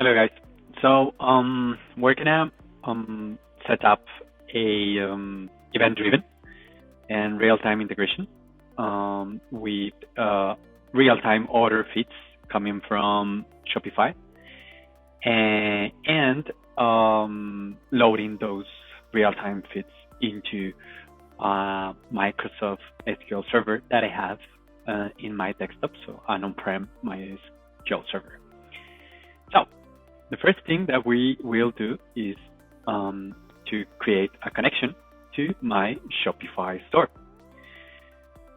Hello guys. So we're gonna set up a event-driven and real-time integration with real-time order feeds coming from Shopify and loading those real-time feeds into Microsoft SQL Server that I have in my desktop, so an on-prem MySQL server. So the first thing that we will do is to create a connection to my Shopify store.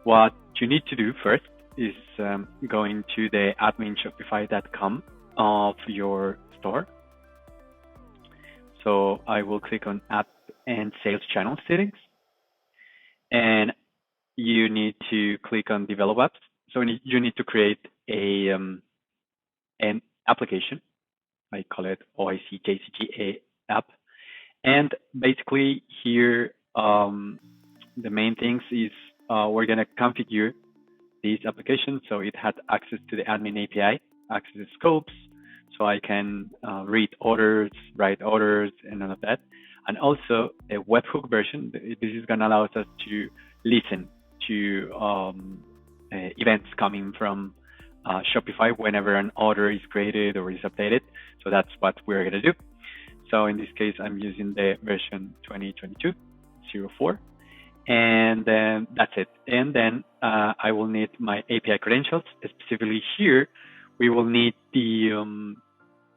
What you need to do first is going to the admin.shopify.com of your store. So I will click on App and Sales Channel Settings, and you need to click on Develop Apps. So you need to create an application. I call it OIC JCG app. And basically here, the main things is we're going to configure this application so it has access to the admin API, access to scopes, so I can read orders, write orders, and all of that. And also a webhook version. This is going to allow us to listen to events coming from Shopify whenever an order is created or is updated. So that's what we're going to do. So in this case, I'm using the version 2022.04, and then that's it. And then I will need my API credentials. Specifically here, we will need the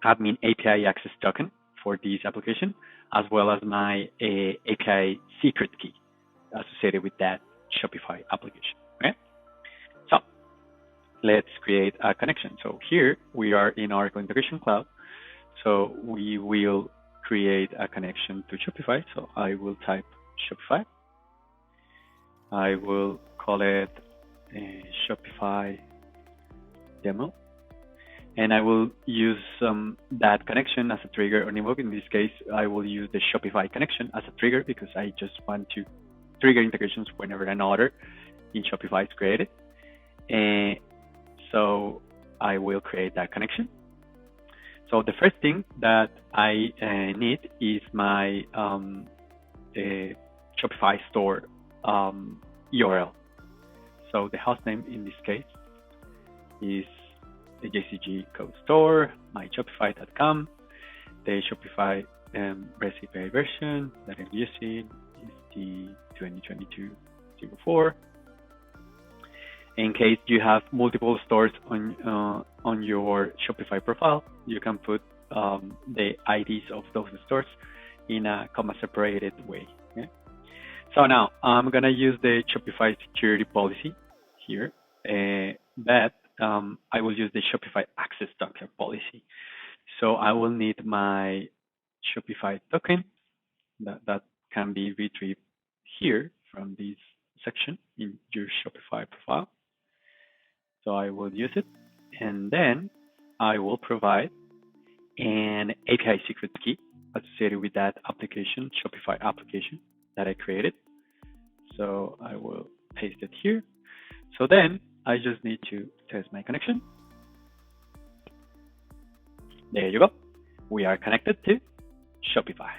admin API access token for this application, as well as my API secret key associated with that Shopify application. Okay? So let's create a connection. So here we are in our integration cloud. So we will create a connection to Shopify. So I will type Shopify. I will call it a Shopify demo. And I will use that connection as a trigger on invoke. In this case, I will use the Shopify connection as a trigger because I just want to trigger integrations whenever an order in Shopify is created. And so I will create that connection. So the first thing that I need is my Shopify store URL. So the hostname in this case is the JCG code store, myshopify.com. The Shopify recipe version that I'm using is the 2022.04. In case you have multiple stores on your Shopify profile, you can put the IDs of those stores in a comma-separated way. Okay? So now I'm going to use the Shopify security policy here, but I will use the Shopify access token policy. So I will need my Shopify token that can be retrieved here from this section in your Shopify profile. So I will use it, and then I will provide an API secret key associated with that application, Shopify application that I created. So I will paste it here. So then I just need to test my connection. There you go. We are connected to Shopify.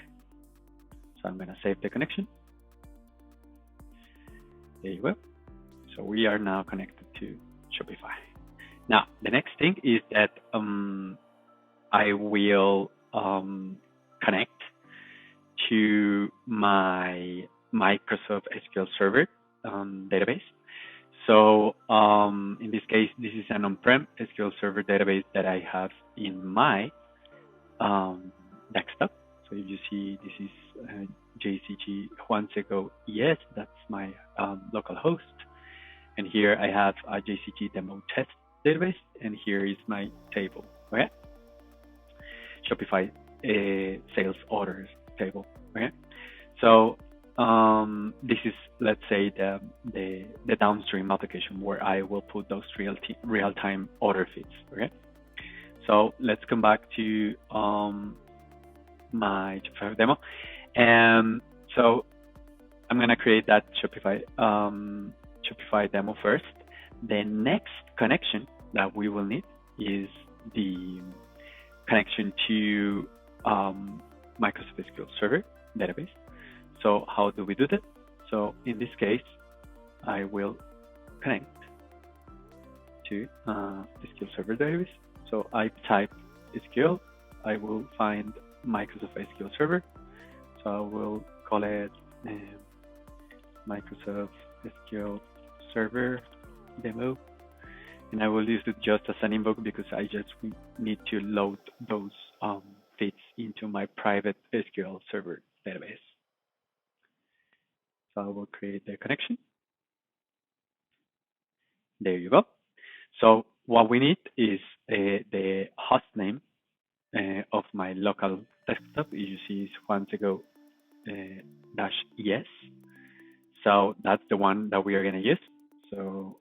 So I'm going to save the connection. There you go. So we are now connected to Shopify. Now, the next thing is that I will connect to my Microsoft SQL Server database. So in this case, this is an on-prem SQL Server database that I have in my desktop. So if you see, this is JCG Juan Carlos ES, that's my local host. And here I have a JCG demo test database, and here is my table. Okay, Shopify sales orders table. Okay, so this is, let's say, the downstream application where I will put those real-time order feeds. Okay, so let's come back to my Shopify demo, and so I'm gonna create that Shopify demo first. The next connection that we will need is the connection to Microsoft SQL Server database. So how do we do that? So in this case, I will connect to SQL Server database. So I type SQL, I will find Microsoft SQL Server. So I will call it Microsoft SQL Server demo, and I will use it just as an invoke because I just need to load those feeds into my private SQL Server database. So I will create the connection. There you go. So what we need is the host name of my local desktop. You see is Juan-ES. So that's the one that we are going to use. So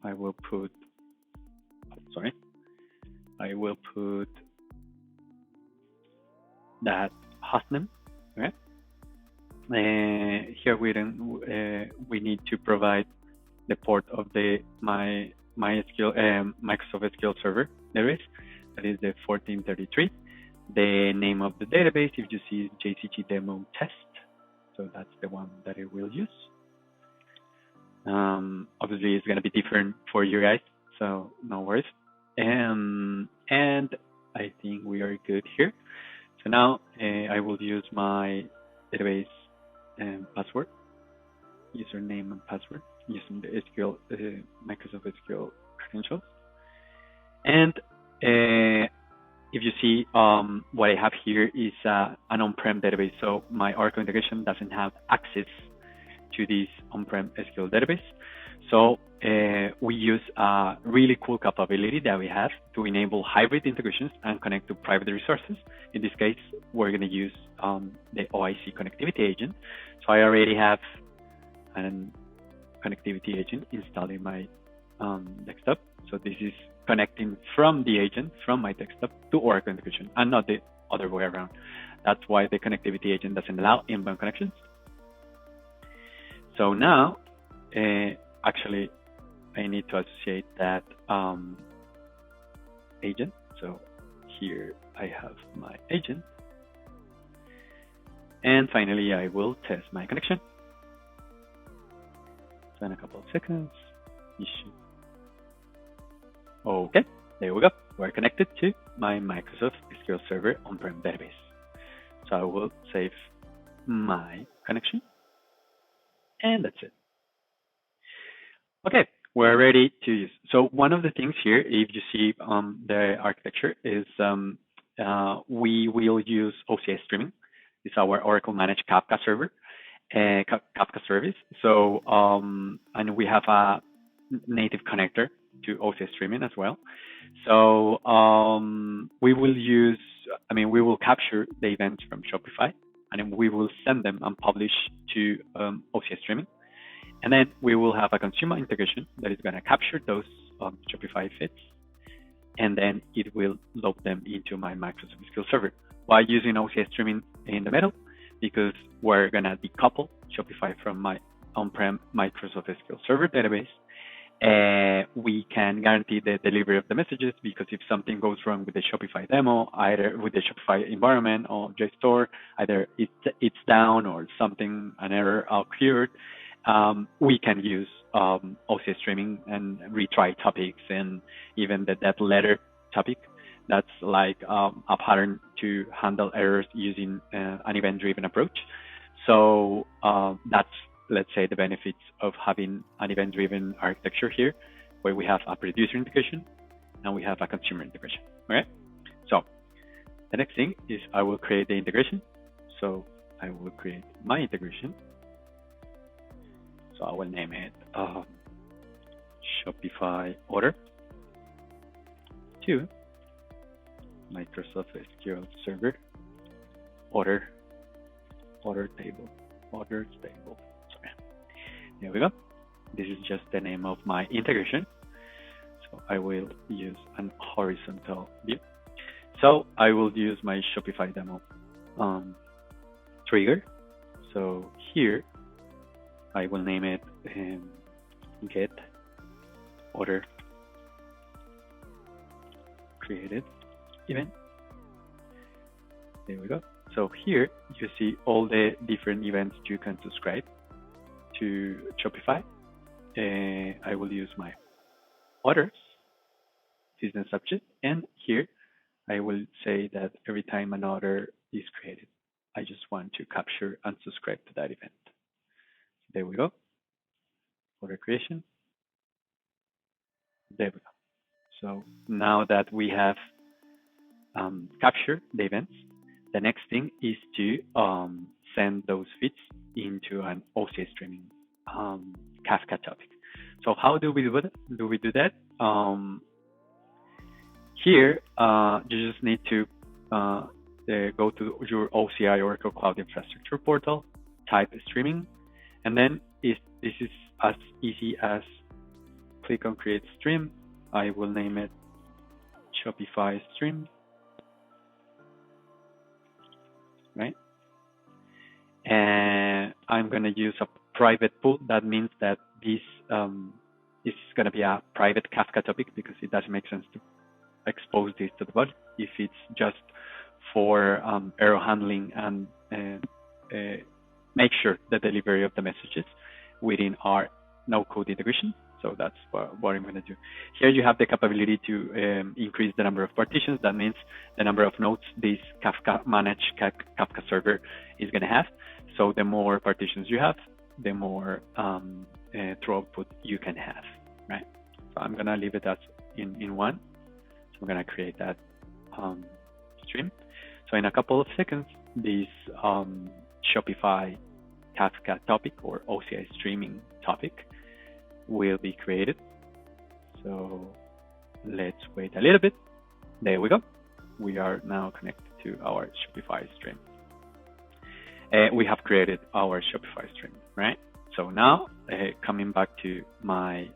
I will put that hostname. Okay. Here we need to provide the port of my Microsoft SQL Server database. That is the 1433. The name of the database, if you see, is JCG demo test. So that's the one that I will use. Obviously, it's going to be different for you guys, so no worries. And I think we are good here. So now I will use my database password, username and password, using the SQL Microsoft SQL credentials. And if you see, what I have here is an on-prem database. So my Oracle integration doesn't have access to this on-prem SQL database. So we use a really cool capability that we have to enable hybrid integrations and connect to private resources. In this case, we're going to use the OIC connectivity agent. So I already have an connectivity agent installed in my desktop. So this is connecting from the agent, from my desktop to Oracle integration, and not the other way around. That's why the connectivity agent doesn't allow inbound connections. So now, actually, I need to associate that agent. So here I have my agent. And finally, I will test my connection. So in a couple of seconds, you should. Okay, there we go. We're connected to my Microsoft SQL Server on-prem database. So I will save my connection. And that's it. Okay, we're ready to use. So one of the things here, if you see the architecture, is we will use OCI streaming. It's our Oracle managed Kafka server, Kafka service. So and we have a native connector to OCI streaming as well. So we will capture the events from Shopify, and then we will send them and publish to OCI streaming. And then we will have a consumer integration that is going to capture those Shopify feeds, and then it will load them into my Microsoft SQL Server while using OCI streaming in the middle, because we're going to decouple Shopify from my on-prem Microsoft SQL Server database. We can guarantee the delivery of the messages, because if something goes wrong with the Shopify demo, either with the Shopify environment or JStore, either it's down or something, an error occurred, we can use OCI streaming and retry topics, and even the death letter topic. That's like a pattern to handle errors using an event-driven approach. So that's, let's say, the benefits of having an event-driven architecture here, where we have a producer integration and we have a consumer integration. All right. So the next thing is I will create the integration. So I will create my integration. So I will name it Shopify order to Microsoft SQL Server order table. Sorry. There we go. This is just the name of my integration. So I will use an horizontal view. So I will use my Shopify demo trigger. So here I will name it get order created event. There we go. So here you see all the different events you can subscribe to Shopify. I will use my orders, business subject, and here I will say that every time an order is created, I just want to capture and subscribe to that event. There we go. Order creation. There we go. So now that we have captured the events, the next thing is to send those feeds into an OCI streaming Kafka topic. So how do we do that? Here, you just need to go to your OCI Oracle Cloud Infrastructure portal, type streaming, and then this is as easy as click on create stream. I will name it Shopify stream, right? And I'm going to use a private pool. That means that this is going to be a private Kafka topic because it doesn't make sense to expose this to the bot if it's just for error handling and make sure the delivery of the messages within our no-code integration. So that's what I'm going to do. Here you have the capability to increase the number of partitions. That means the number of nodes this Kafka managed Kafka server is going to have. So the more partitions you have, the more throughput you can have, right? So I'm going to leave it as in one. So I'm going to create that stream. So in a couple of seconds, this Shopify Kafka topic or OCI streaming topic will be created. So let's wait a little bit. There we go. We are now connected to our Shopify stream. We have created our Shopify stream, right? So now coming back to my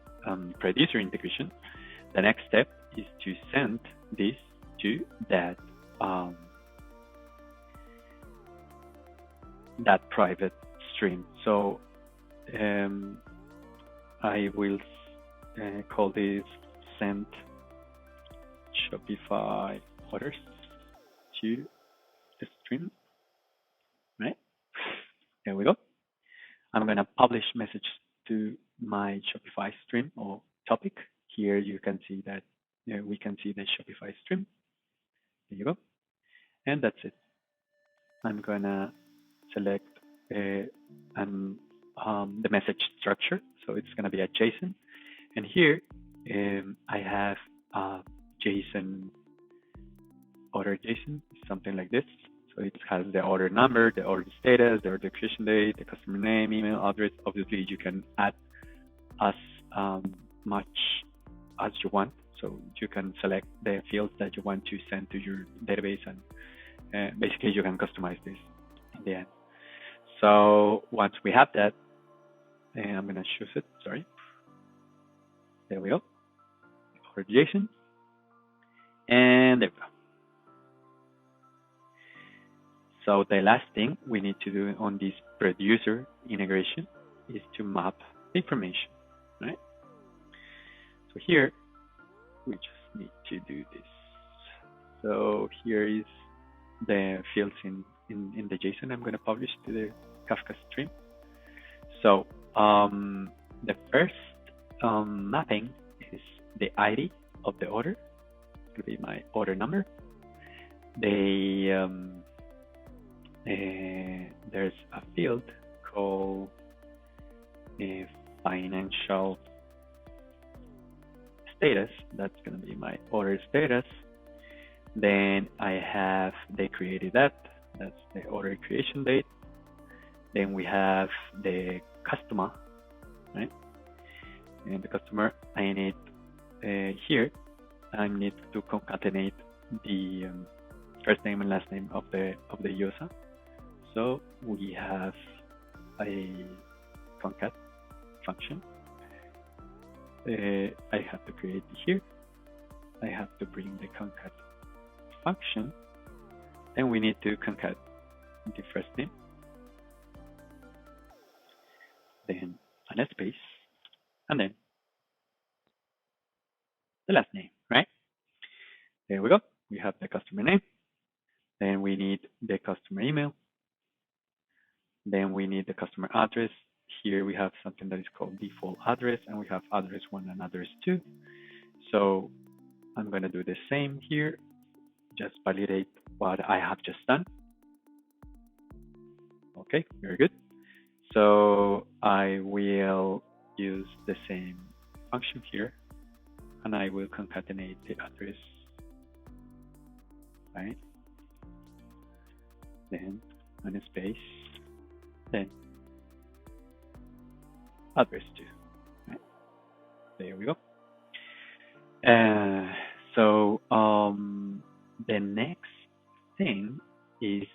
producer integration, the next step is to send this to that that private stream. So I will call this send Shopify orders to the stream, right? There we go. I'm going to publish message to my Shopify stream or topic. Here you can see that we can see the Shopify stream. There you go. And that's it. I'm going to select the message structure. So it's going to be a JSON. And here I have a JSON, order JSON, something like this. So it has the order number, the order status, the order creation date, the customer name, email address. Obviously, you can add as much as you want. So you can select the fields that you want to send to your database, and basically you can customize this in the end. So once we have that, and I'm going to choose it, sorry. There we go. Order JSON. And there we go. So the last thing we need to do on this producer integration is to map the information, right? So here, we just need to do this. So here is the fields in the JSON I'm going to publish to the Kafka stream. So the first mapping is the ID of the order. It's going to be my order number. There's a field called financial status. That's going to be my order status. Then I have they created that. That's the order creation date. Then we have the customer, right? And the customer, I need here, I need to concatenate the first name and last name of the user. So we have a concat function. I have to create here. I have to bring the concat function, and we need to concat the first name, then an space, and then the last name, right? There we go. We have the customer name, Then we need the customer email. Then we need the customer address. Here we have something that is called default address, and we have address 1 and address 2. So I'm going to do the same here. Just validate what I have just done. Okay, very good. So I will use the same function here, and I will concatenate the address, right? Then on space, then address 2. Right? There we go. So the next thing is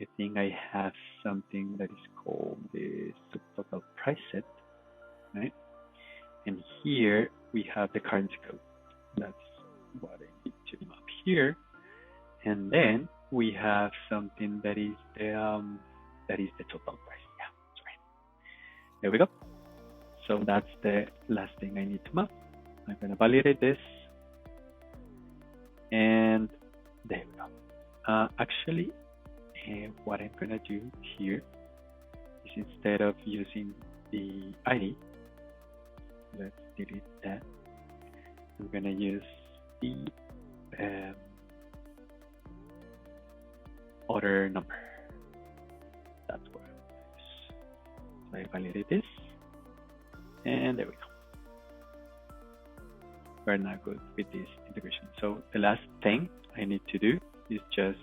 I think I have something that is called the subtotal price set, right? And here we have the currency code. That's what I need to map here. And then we have something that is the total price. Yeah, sorry. There we go. So that's the last thing I need to map. I'm going to validate this. And there we go. Actually, what I'm going to do here is instead of using the ID, let's delete that. I'm going to use the order number. That's what I'm going to use. So I validate this. And there we go. We're now good with this integration. So the last thing I need to do is just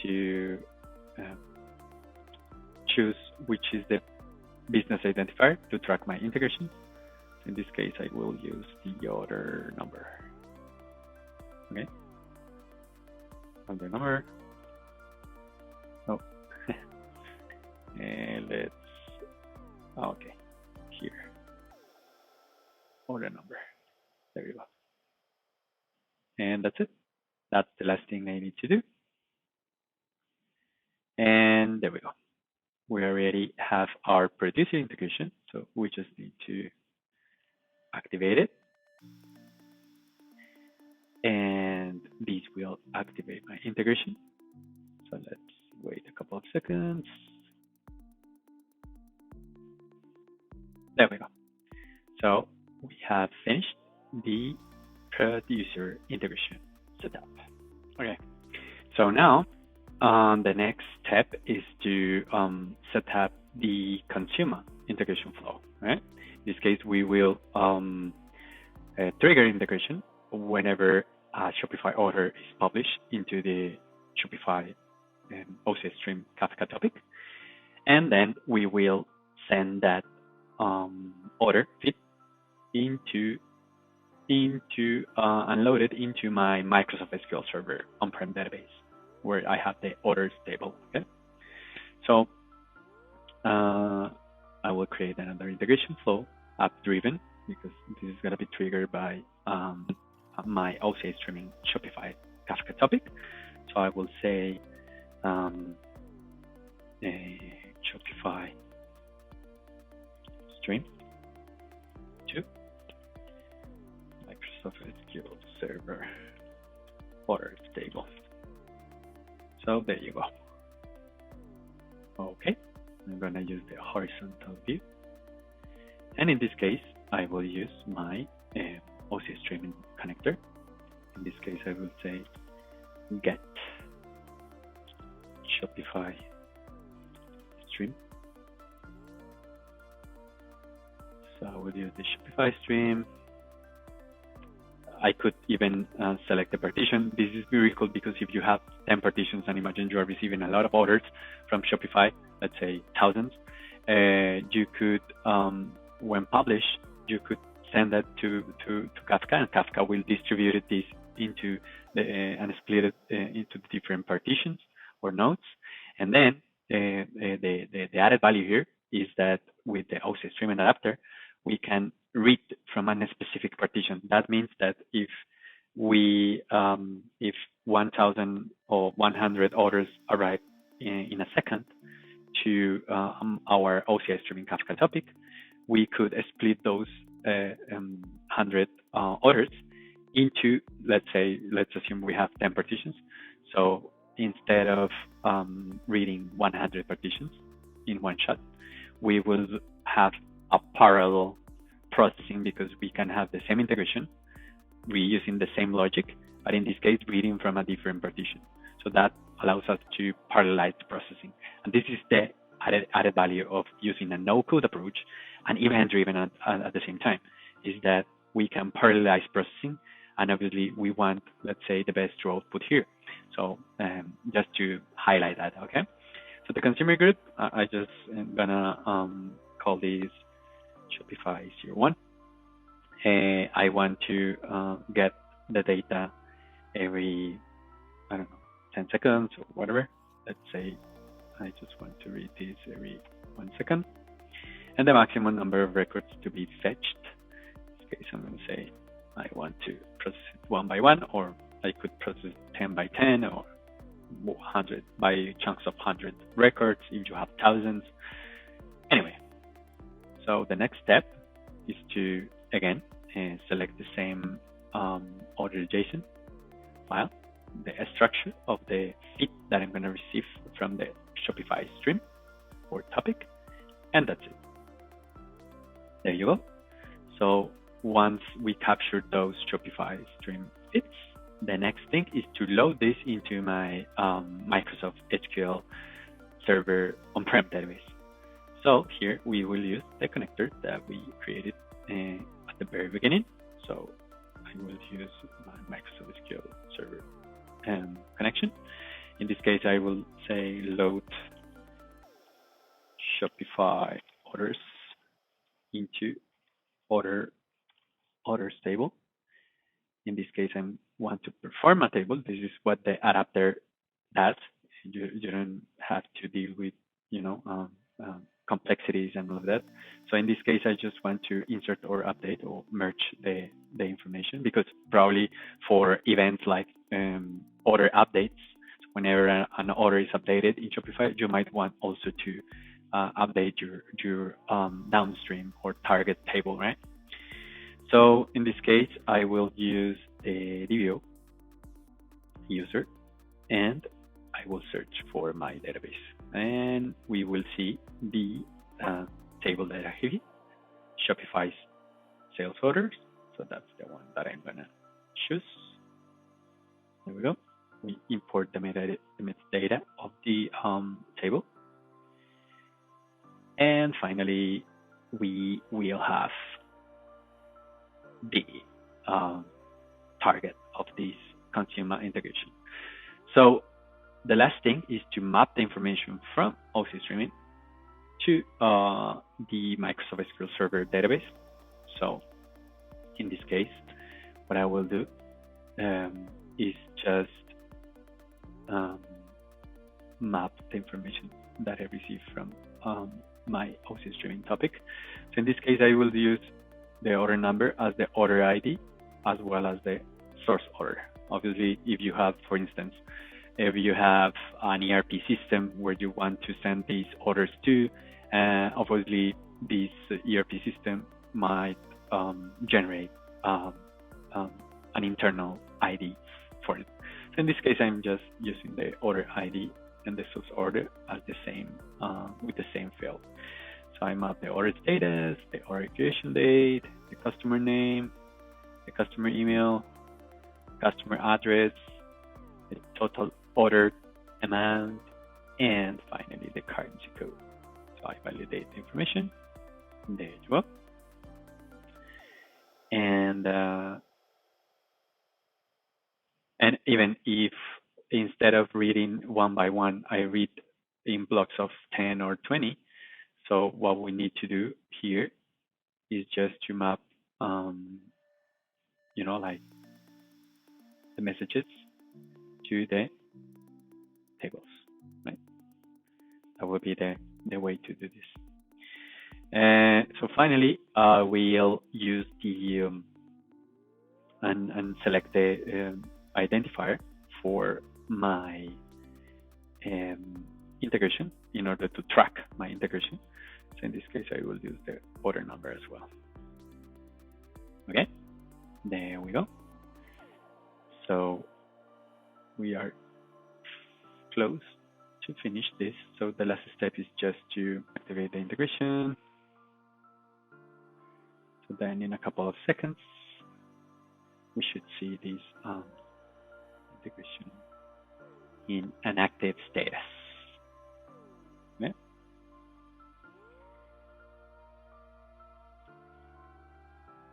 to choose which is the business identifier to track my integration. So in this case, I will use the order number. Okay. Order number. Oh. And let's. Okay. Here. Order number. There you go. And that's it. That's the last thing I need to do. And there we go. We already have our producer integration, so we just need to activate it. And this will activate my integration. So let's wait a couple of seconds. There we go. So we have finished the producer integration setup. Okay. So now the next step is to set up the consumer integration flow. Right? In this case, we will trigger integration whenever a Shopify order is published into the Shopify OCS stream Kafka topic, and then we will send that order feed into unload it into my Microsoft SQL Server On-Prem database, where I have the orders table. Okay, so I will create another integration flow, app-driven, because this is going to be triggered by my OCS streaming Shopify Kafka topic. So I will say Shopify stream to Microsoft SQL Server orders table. So there you go. Okay, I'm going to use the horizontal view. And in this case, I will use my OCS streaming connector. In this case, I will say get Shopify stream. So I will use the Shopify stream. I could even select a partition. This is very cool because if you have 10 partitions and imagine you are receiving a lot of orders from Shopify, let's say thousands, you could, when published, you could send that to Kafka, and Kafka will distribute this into and split it into the different partitions or nodes. And then the added value here is that with the OCS streaming adapter, we can read from a specific partition. That means that if we if 1,000 or 100 orders arrive in a second to our OCS streaming Kafka topic, we could split those 100 orders into, let's assume we have 10 partitions. So instead of reading 100 partitions in one shot, we will have a parallel processing, because we can have the same integration, reusing the same logic, but in this case, reading from a different partition. So that allows us to parallelize processing. And this is the added value of using a no-code approach and event-driven at the same time, is that we can parallelize processing, and obviously we want, let's say, the best true output here. So just to highlight that, okay? So the consumer group, I just am gonna call this Shopify 01. I want to get the data every, I don't know, 10 seconds or whatever. Let's say I just want to read this every 1 second. And the maximum number of records to be fetched. In this case, I'm going to say I want to process it 1 by 1, or I could process 10 by 10, or 100 by chunks of 100 records if you have thousands. Anyway, so the next step is to, again, select the same order.json file, the structure of the feed that I'm going to receive from the Shopify stream or topic, and that's it. There you go. So once we capture those Shopify stream feeds, the next thing is to load this into my Microsoft SQL Server On-Prem database. So here we will use the connector that we created at the very beginning. So I will use my Microsoft SQL Server connection. In this case, I will say load Shopify orders into orders table. In this case, I want to perform a table. This is what the adapter does. You don't have to deal with, complexities and all of that. So in this case, I just want to insert or update or merge the information, because probably for events like order updates, whenever an order is updated in Shopify, you might want also to update your downstream or target table, right? So in this case, I will use the DVO user, and I will search for my database, and we will see the table that I have here, Shopify's sales orders. So that's the one that I'm gonna choose. There we go. We import the metadata of the table, and finally we will have the target of this consumer integration. So the last thing is to map the information from OC Streaming to the Microsoft SQL Server database. So in this case, what I will do is just map the information that I received from my OC Streaming topic. So in this case, I will use the order number as the order ID, as well as the source order. Obviously, if you have, for instance, if you have an ERP system where you want to send these orders to, obviously this ERP system might generate an internal ID for it. So in this case, I'm just using the order ID and the source order as the same with the same field. So I map the order status, the order creation date, the customer name, the customer email, customer address, the total order amount, and finally the currency code. So I validate the information. There you go. And even if instead of reading one by one, I read in blocks of 10 or 20, so what we need to do here is just to map, like the messages to the tables, right? That would be the way to do this. So finally, we'll use the and select the identifier for my integration in order to track my integration. So in this case, I will use the order number as well. Okay, there we go. So we are close to finish this. So the last step is just to activate the integration. So then in a couple of seconds, we should see this integration in an active status. Okay.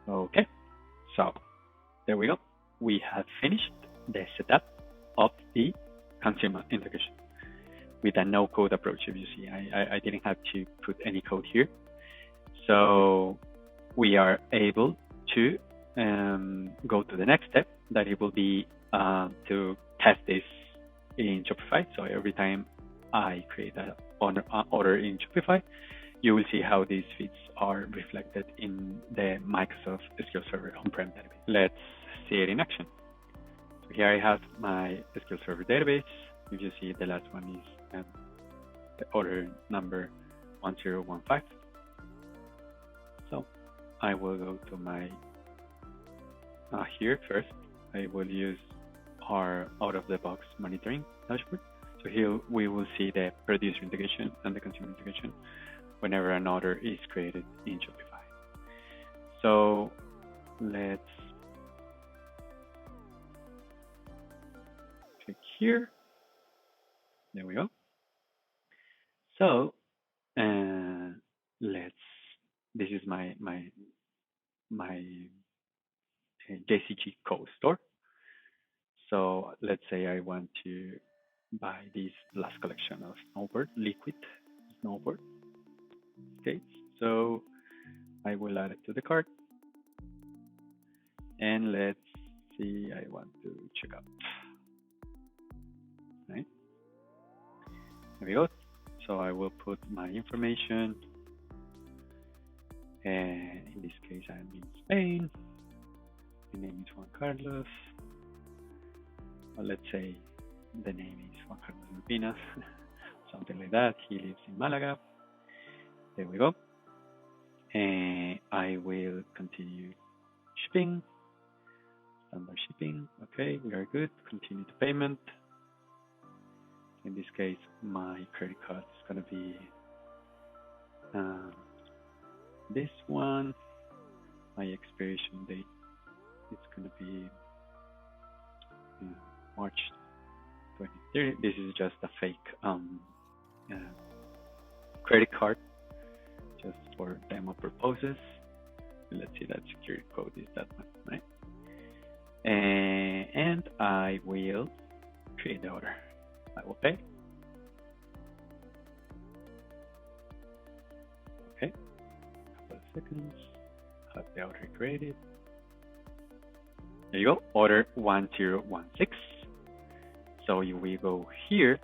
Okay, so there we go. We have finished the setup of the consumer integration with a no-code approach. If you see, I didn't have to put any code here. So we are able to go to the next step, that it will be to test this in Shopify. So every time I create an order in Shopify, you will see how these feeds are reflected in the Microsoft SQL Server On-Prem database. Let's see it in action. So here I have my SQL Server database. If you see, the last one is the order number 1015. So I will go to my here first. I will use our out-of-the-box monitoring dashboard. So here we will see the producer integration and the consumer integration whenever an order is created in Shopify. So let's click here. There we go. So this is my JCG code store. So let's say I want to buy this last collection of snowboard, liquid snowboard skates. So I will add it to the cart. And let's see, I want to check out. Right. There we go. So I will put my information. And in this case, I'm in Spain. My name is Juan Carlos. Well, let's say the name is Juan Carlos Gonzalez, something like that. He lives in Malaga. There we go. And I will continue shipping. Standard shipping. Okay, we are good. Continue the payment. In this case, my credit card is going to be this one. My expiration date is going to be March 23rd. This is just a fake credit card, just for demo purposes. Let's see, that security code is that one, right? And I will create the order. I will pay. Okay, couple of seconds. Have the order created. There you go, order 1016. So we go here,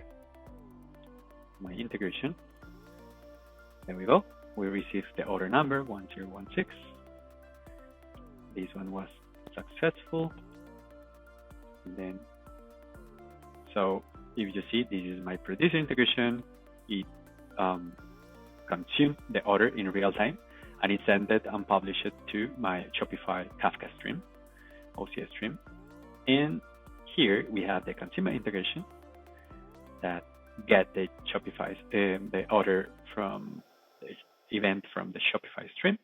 my integration. There we go. We received the order number 1016. This one was successful. And then, so if you see, this is my producer integration. It consumed the order in real time, and it sent it and published it to my Shopify Kafka stream, OCS stream. And here we have the consumer integration that get the Shopify the order from the event from the Shopify stream,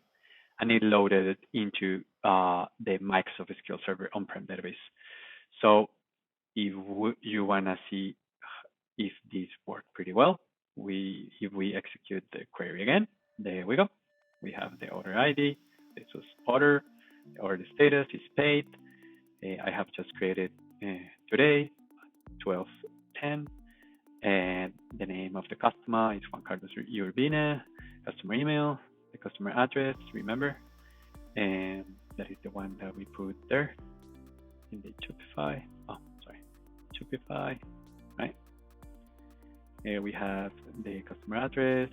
and it loaded it into the Microsoft SQL Server On-Prem database. So if you wanna see if this worked pretty well, if we execute the query again, there we go. We have the order ID. This was order. The order status is paid. I have just created today, 12/10, and the name of the customer is Juan Carlos Urbina. Customer email, the customer address, remember, and that is the one that we put there in the Shopify. Oh, sorry, Shopify, right? Here we have the customer address,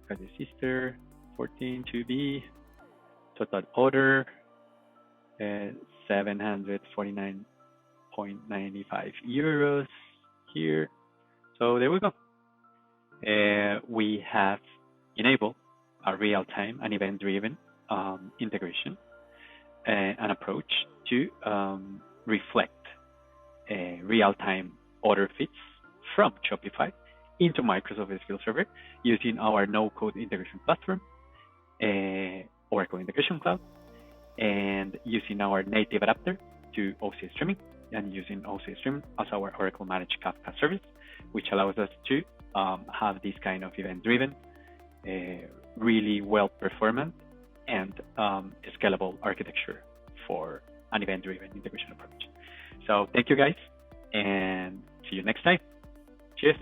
Calle Sister, 14 2B, total order, 749.95 euros here. So there we go. We have enabled a real-time and event-driven integration, an approach to reflect real-time order feeds from Shopify into Microsoft SQL Server using our no-code integration platform, Oracle Integration Cloud, and using our native adapter to OCS streaming, and using OCS streaming as our Oracle Managed Kafka service, which allows us to have this kind of event-driven, really well-performant and scalable architecture for an event-driven integration approach. So thank you guys, and see you next time. Cheers.